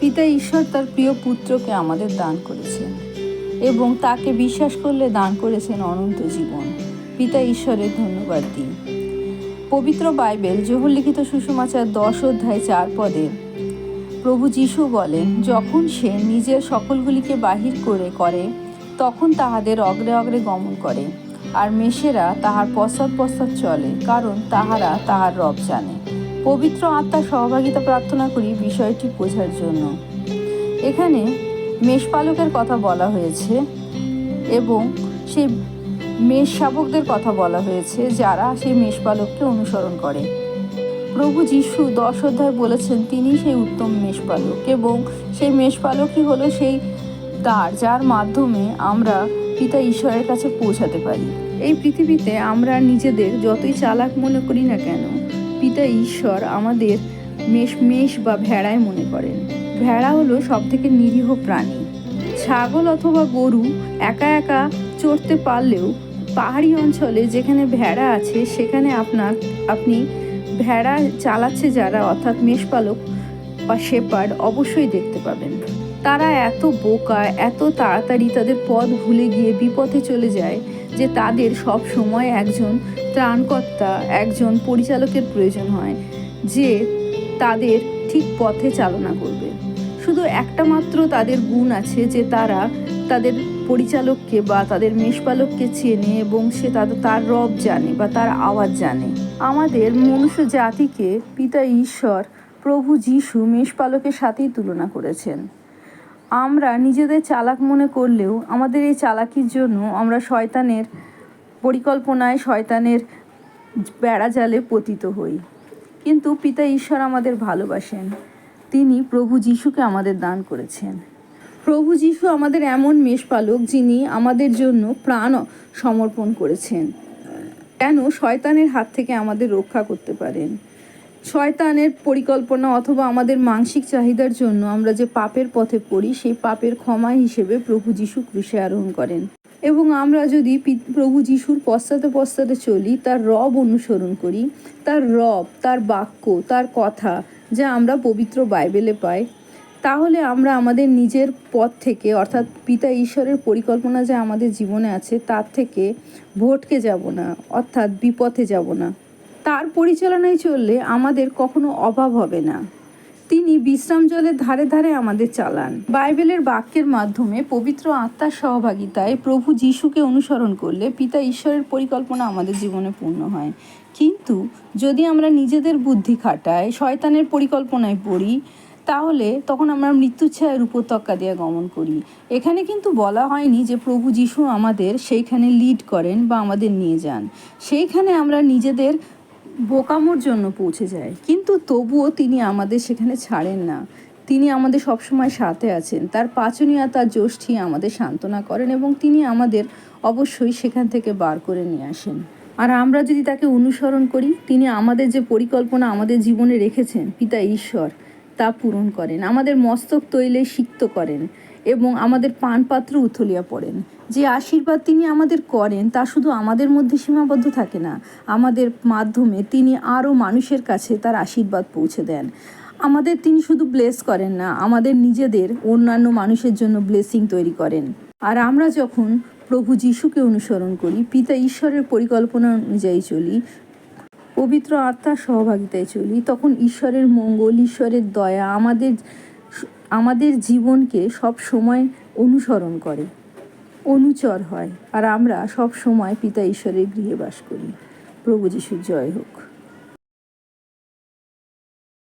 পিতা ঈশ্বর তার প্রিয় পুত্রকে আমাদের দান করেছেন এবং তাকে বিশ্বাস করলে দান করেছেন অনন্ত জীবন। পিতা ঈশ্বরের ধন্যবাদ দিই। পবিত্র বাইবেল যোহর লিখিত সুসমাচার 10 অধ্যায় 4 পদে প্রভু যীশু বলেন, যখন সে নিজের সকলগুলিকে বাহির করে তখন তাহাদের অগ্রে অগ্রে গমন করে, আর মেষেরা তাহার পশ্চাৎ পশ্চাৎ চলে, কারণ তাহারা তাহার রব জানে। পবিত্র আত্মার সহভাগিতা প্রার্থনা করি বিষয়টি বোঝার জন্য। এখানে মেষপালকের কথা বলা হয়েছে এবং সেই মেষ শাবকদের কথা বলা হয়েছে যারা সেই মেষপালককে অনুসরণ করে। প্রভু যীশু 10 অধ্যায় বলেছেন তিনি সেই উত্তম মেষপালক এবং সেই মেষপালকই হলো সেই দ্বার যার মাধ্যমে আমরা পিতা ঈশ্বরের কাছে পৌঁছাতে পারি। এই পৃথিবীতে আমরা নিজেদের যতই চালাক মনে করি না কেন, পিতা ঈশ্বর আমাদের মেষ বা ভেড়ায় মনে করেন। ভেড়া হলো সব থেকে নিরীহ প্রাণী। ছাগল অথবা গরু একা একা চড়তে পারলেও পাহাড়ি অঞ্চলে যেখানে ভেড়া আছে সেখানে আপনি ভেড়া চালাচ্ছে যারা, অর্থাৎ মেষপালক বা শেপার্ড, অবশ্যই দেখতে পাবেন। তারা এত বোকা, এত তাড়াতাড়ি তাদের পথ ভুলে গিয়ে বিপথে চলে যায় যে তাদের সব সময় একজন ত্রাণকর্তা, একজন পরিচালকের প্রয়োজন হয় যে তাদের ঠিক পথে চালনা করবে। শুধু একটা মাত্র তাদের গুণ আছে যে তারা তাদের পরিচালককে বা তাদের মেষপালককে চেনে এবং সে তার রব জানে বা তার আওয়াজ জানে। আমাদের মনুষ্য জাতিকে পিতা ঈশ্বর প্রভু যীশু মেষপালকের সাথেই তুলনা করেছেন। আমরা নিজেদের চালাক মনে করলেও আমাদের এই চালাকির জন্য আমরা শয়তানের পরিকল্পনায়, শয়তানের বেড়াজালে পতিত হই। কিন্তু পিতা ঈশ্বর আমাদের ভালোবাসেন। তিনি প্রভু যীশুকে আমাদের দান করেছেন। প্রভু যীশু আমাদের এমন মেষপালক যিনি আমাদের জন্য প্রাণ সমর্পণ করেছেন, কেন শয়তানের হাত থেকে আমাদের রক্ষা করতে পারেন। শয়তানের পরিকল্পনা অথবা আমাদের মানসিক চাহিদার জন্য আমরা যে পাপের পথে পড়ি, সেই পাপের ক্ষমা হিসেবে প্রভু যীশু ক্রুশে আরোহণ করেন। এবং আমরা যদি প্রভু যীশুর পশ্চাতে পশ্চাতে চলি, তার রব অনুসরণ করি, তার রব, তার বাক্য, তার কথা যা আমরা পবিত্র বাইবেলে পাই, তাহলে আমরা আমাদের নিজের পথ থেকে, অর্থাৎ পিতা ঈশ্বরের পরিকল্পনা যা আমাদের জীবনে আছে তার থেকে ভটকে যাব না, অর্থাৎ বিপথে যাব না। তার পরিচালনায় চললে আমাদের কখনো অভাব হবে না। তিনি বিশ্রাম জলের ধারে ধারে আমাদের চালান। বাইবেলের বাক্যের মাধ্যমে পবিত্র আত্মার সহভাগিতায় প্রভু যীশুকে অনুসরণ করলে পিতা ঈশ্বরের পরিকল্পনা আমাদের জীবনে পূর্ণ হয়। কিন্তু যদি আমরা নিজেদের বুদ্ধি খাটাই, শয়তানের পরিকল্পনায় পড়ি, তাহলে তখন আমরা মৃত্যুচ্ছায়ার উপত্যকা দিয়ে গমন করি। এখানে কিন্তু বলা হয়নি যে প্রভু যীশু আমাদের সেইখানে লিড করেন বা আমাদের নিয়ে যান। সেইখানে আমরা নিজেদের বোকামোর জন্য পৌঁছে যাই, কিন্তু তবুও তিনি আমাদের সেখানে ছাড়েন না। তিনি আমাদের সবসময় সাথে আছেন। তার পাচনীয়, তার যষ্ঠী আমাদের সান্ত্বনা করেন এবং তিনি আমাদের অবশ্যই সেখান থেকে বার করে নিয়ে আসেন। আর আমরা যদি তাকে অনুসরণ করি, তিনি আমাদের যে পরিকল্পনা আমাদের জীবনে রেখেছেন পিতা ঈশ্বর তা পূরণ করেন। আমাদের মস্তক তৈলে সিক্ত করেন এবং আমাদের পানপাত্র উথলিয়া পড়েন। যে আশীর্বাদ তিনি আমাদের করেন তা শুধু আমাদের মধ্যে সীমাবদ্ধ থাকে না, আমাদের মাধ্যমে তিনি আরও মানুষের কাছে তার আশীর্বাদ পৌঁছে দেন। আমাদের তিনি শুধু ব্লেস করেন না, আমাদের নিজেদের অন্যান্য মানুষের জন্য ব্লেসিং তৈরি করেন। আর আমরা যখন প্রভু যীশুকে অনুসরণ করি, পিতা ঈশ্বরের পরিকল্পনা অনুযায়ী চলি, পবিত্র আত্মার সহভাগিতায় চলি, তখন ঈশ্বরের মঙ্গল, ঈশ্বরের দয়া আমাদের জীবনকে সব সময় অনুসরণ করে, অনুচর হয়, আর আমরা সব সময় পিতা ঈশ্বরের গৃহে বাস করি। প্রভু যীশুর জয় হোক।